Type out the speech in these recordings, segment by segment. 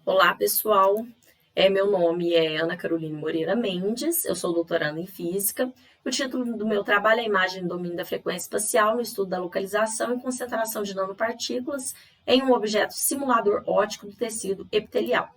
Olá, pessoal. Meu nome é Ana Caroline Moreira Mendes, eu sou doutoranda em Física. O título do meu trabalho é Imagem do domínio da frequência espacial no estudo da localização e concentração de nanopartículas em um objeto simulador óptico do tecido epitelial.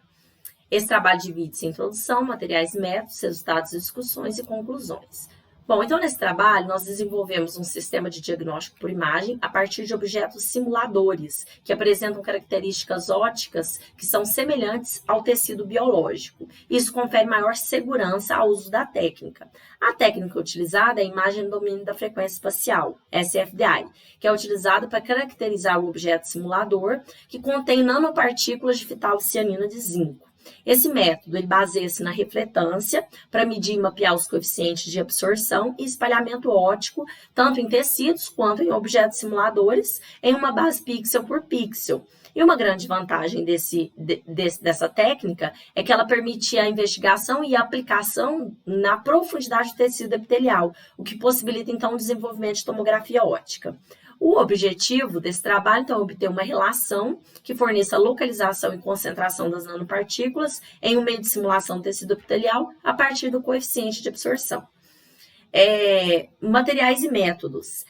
Esse trabalho divide-se em introdução, materiais e métodos, resultados, discussões e conclusões. Bom, então nesse trabalho nós desenvolvemos um sistema de diagnóstico por imagem a partir de objetos simuladores, que apresentam características ópticas que são semelhantes ao tecido biológico. Isso confere maior segurança ao uso da técnica. A técnica utilizada é a imagem do domínio da frequência espacial, SFDI, que é utilizada para caracterizar o objeto simulador que contém nanopartículas de fitocianina de zinco. Esse método ele baseia-se na refletância para medir e mapear os coeficientes de absorção e espalhamento óptico, tanto em tecidos quanto em objetos simuladores, em uma base pixel por pixel. E uma grande vantagem dessa técnica é que ela permite a investigação e a aplicação na profundidade do tecido epitelial, o que possibilita, então, o desenvolvimento de tomografia óptica. O objetivo desse trabalho, então, é obter uma relação que forneça a localização e concentração das nanopartículas em um meio de simulação do tecido epitelial a partir do coeficiente de absorção. Materiais e métodos.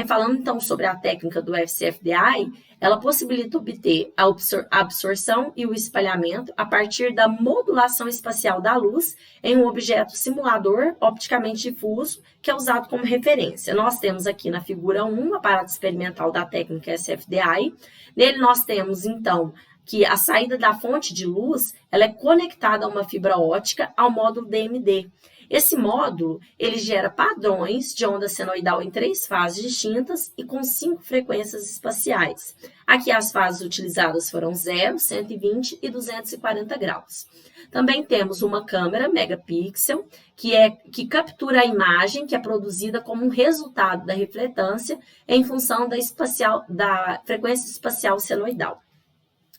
Falando, então, sobre a técnica do FCFDI, ela possibilita obter a absorção e o espalhamento a partir da modulação espacial da luz em um objeto simulador opticamente difuso, que é usado como referência. Nós temos aqui na figura 1 o aparato experimental da técnica SFDI. Nele nós temos, então, que a saída da fonte de luz ela é conectada a uma fibra óptica ao módulo DMD. Esse módulo ele gera padrões de onda senoidal em 3 fases distintas e com 5 frequências espaciais. Aqui as fases utilizadas foram 0, 120 e 240 graus. Também temos uma câmera megapixel que captura a imagem que é produzida como um resultado da refletância em função da frequência espacial senoidal.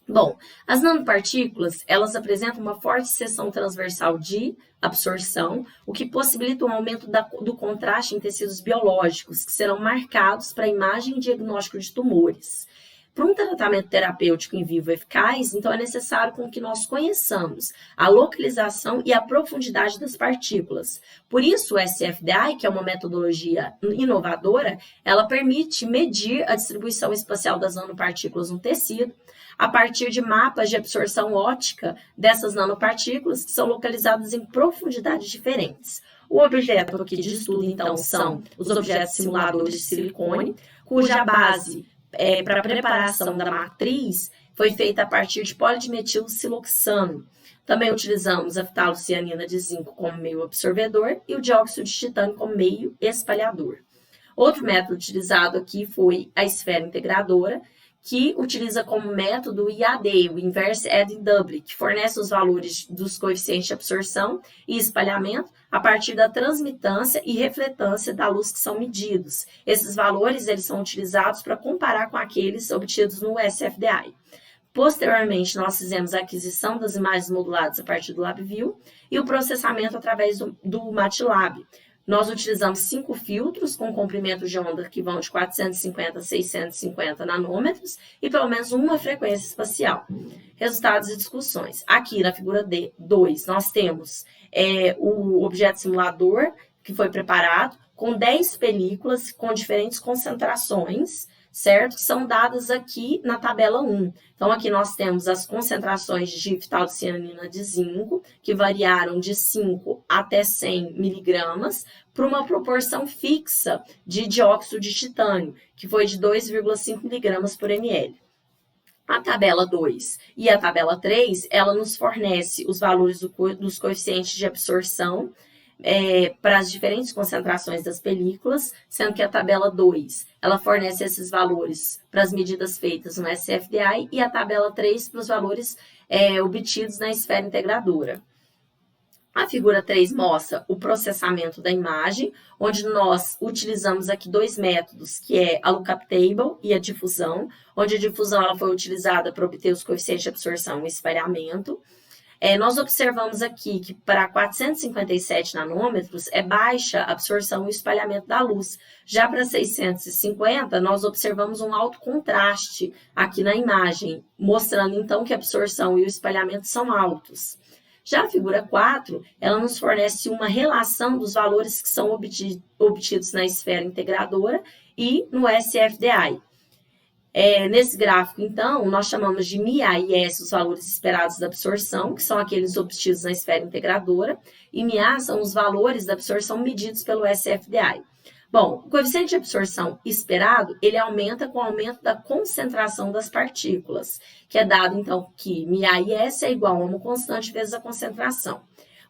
Bom, as nanopartículas, elas apresentam uma forte seção transversal de absorção, o que possibilita um aumento do contraste em tecidos biológicos, que serão marcados para imagem e diagnóstico de tumores. Para um tratamento terapêutico em vivo eficaz, então é necessário com que nós conheçamos a localização e a profundidade das partículas. Por isso, o SFDI, que é uma metodologia inovadora, ela permite medir a distribuição espacial das nanopartículas no tecido, a partir de mapas de absorção óptica dessas nanopartículas que são localizadas em profundidades diferentes. O objeto aqui de estudo, então, são os objetos simuladores de silicone, cuja base para a preparação da matriz foi feita a partir de polidimetiloxiloxano. Também utilizamos a fitocianina de zinco como meio absorvedor e o dióxido de titânio como meio espalhador. Outro método utilizado aqui foi a esfera integradora, que utiliza como método o IAD, o Inverse Adding Doublet, que fornece os valores dos coeficientes de absorção e espalhamento a partir da transmitância e refletância da luz que são medidos. Esses valores eles são utilizados para comparar com aqueles obtidos no SFDI. Posteriormente, nós fizemos a aquisição das imagens moduladas a partir do LabVIEW e o processamento através do MATLAB. Nós utilizamos 5 filtros com comprimentos de onda que vão de 450 a 650 nanômetros e pelo menos uma frequência espacial. Resultados e discussões. Aqui na figura 2, nós temos o objeto simulador que foi preparado com 10 películas com diferentes concentrações, certo? Que são dadas aqui na tabela 1. Então, aqui nós temos as concentrações de fitocianina de zinco, que variaram de 5 até 100 miligramas, para uma proporção fixa de dióxido de titânio, que foi de 2,5 miligramas por ml. A tabela 2 e a tabela 3, ela nos fornece os valores dos coeficientes de absorção para as diferentes concentrações das películas, sendo que a tabela 2 ela fornece esses valores para as medidas feitas no SFDI e a tabela 3 para os valores obtidos na esfera integradora. A figura 3 mostra o processamento da imagem, onde nós utilizamos aqui 2 métodos, que é a lookup table e a difusão, onde a difusão ela foi utilizada para obter os coeficientes de absorção e espalhamento. Nós observamos aqui que para 457 nanômetros é baixa a absorção e espalhamento da luz. Já para 650, nós observamos um alto contraste aqui na imagem, mostrando então que a absorção e o espalhamento são altos. Já a figura 4, ela nos fornece uma relação dos valores que são obtidos na esfera integradora e no SFDI. Nesse gráfico, então, nós chamamos de MIA e S os valores esperados da absorção, que são aqueles obtidos na esfera integradora, e MIA são os valores da absorção medidos pelo SFDI. Bom, o coeficiente de absorção esperado, ele aumenta com o aumento da concentração das partículas, que é dado, então, que MIA e S é igual a uma constante vezes a concentração.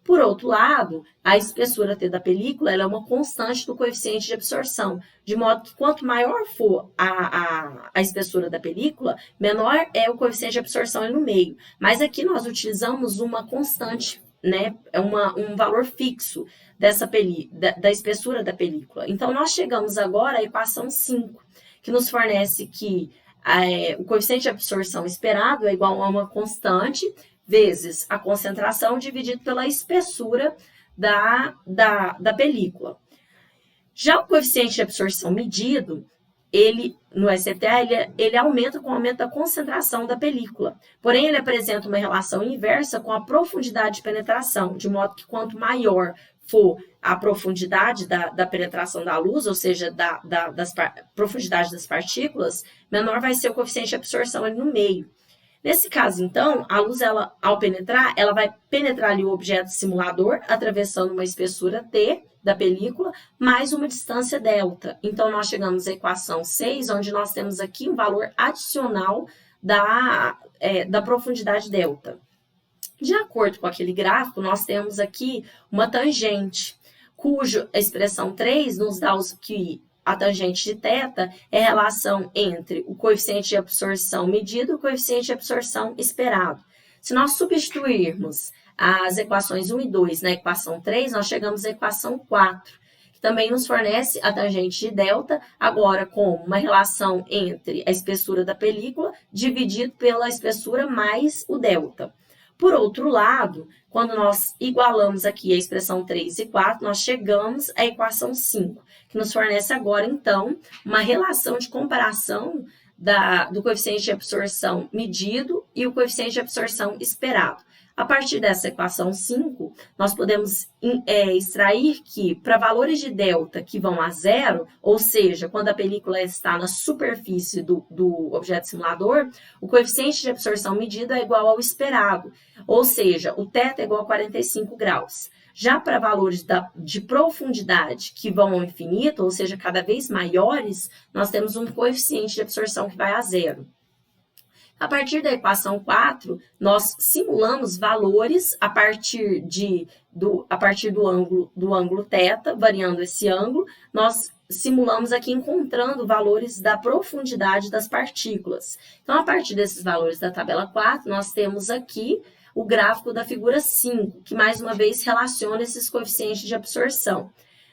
Por outro lado, a espessura T da película ela é uma constante do coeficiente de absorção, de modo que quanto maior for a espessura da película, menor é o coeficiente de absorção no meio. Mas aqui nós utilizamos uma constante, né, um valor fixo da espessura da película. Então, nós chegamos agora à equação 5, que nos fornece que o coeficiente de absorção esperado é igual a uma constante vezes a concentração dividido pela espessura da película. Já o coeficiente de absorção medido, no SFDI, ele aumenta com o aumento da concentração da película. Porém, ele apresenta uma relação inversa com a profundidade de penetração, de modo que quanto maior for a profundidade da penetração da luz, ou seja, profundidade das partículas, menor vai ser o coeficiente de absorção ali no meio. Nesse caso, então, a luz, ao penetrar, ela vai penetrar ali o objeto simulador, atravessando uma espessura T da película, mais uma distância delta. Então, nós chegamos à equação 6, onde nós temos aqui um valor adicional da profundidade delta. De acordo com aquele gráfico, nós temos aqui uma tangente, cuja expressão 3 nos dá que a tangente de θ é a relação entre o coeficiente de absorção medido e o coeficiente de absorção esperado. Se nós substituirmos as equações 1 e 2 na equação 3, nós chegamos à equação 4, que também nos fornece a tangente de delta, agora com uma relação entre a espessura da película dividido pela espessura mais o delta. Por outro lado, quando nós igualamos aqui a expressão 3 e 4, nós chegamos à equação 5, que nos fornece agora, então, uma relação de comparação do coeficiente de absorção medido e o coeficiente de absorção esperado. A partir dessa equação 5, nós podemos extrair que, para valores de delta que vão a zero, ou seja, quando a película está na superfície do objeto simulador, o coeficiente de absorção medido é igual ao esperado, ou seja, o θ é igual a 45 graus. Já para valores de profundidade que vão ao infinito, ou seja, cada vez maiores, nós temos um coeficiente de absorção que vai a zero. A partir da equação 4, nós simulamos valores a partir do ângulo θ, variando esse ângulo, nós simulamos aqui encontrando valores da profundidade das partículas. Então, a partir desses valores da tabela 4, nós temos aqui o gráfico da figura 5, que mais uma vez relaciona esses coeficientes de absorção.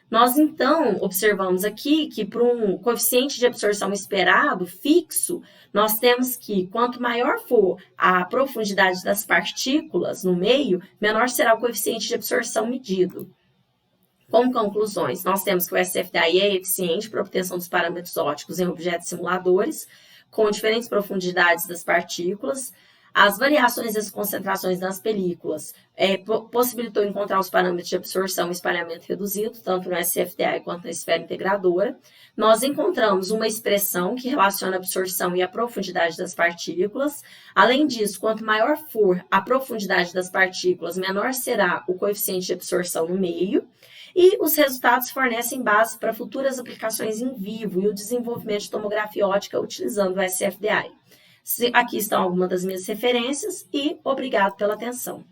Nós, então, observamos aqui que para um coeficiente de absorção esperado, fixo, nós temos que, quanto maior for a profundidade das partículas no meio, menor será o coeficiente de absorção medido. Como conclusões, nós temos que o SFDI é eficiente para a obtenção dos parâmetros ópticos em objetos simuladores, com diferentes profundidades das partículas. As variações das concentrações nas películas possibilitou encontrar os parâmetros de absorção e espalhamento reduzido, tanto no SFDI quanto na esfera integradora. Nós encontramos uma expressão que relaciona a absorção e a profundidade das partículas. Além disso, quanto maior for a profundidade das partículas, menor será o coeficiente de absorção no meio. E os resultados fornecem base para futuras aplicações em vivo e o desenvolvimento de tomografia óptica utilizando o SFDI. Aqui estão algumas das minhas referências e obrigado pela atenção.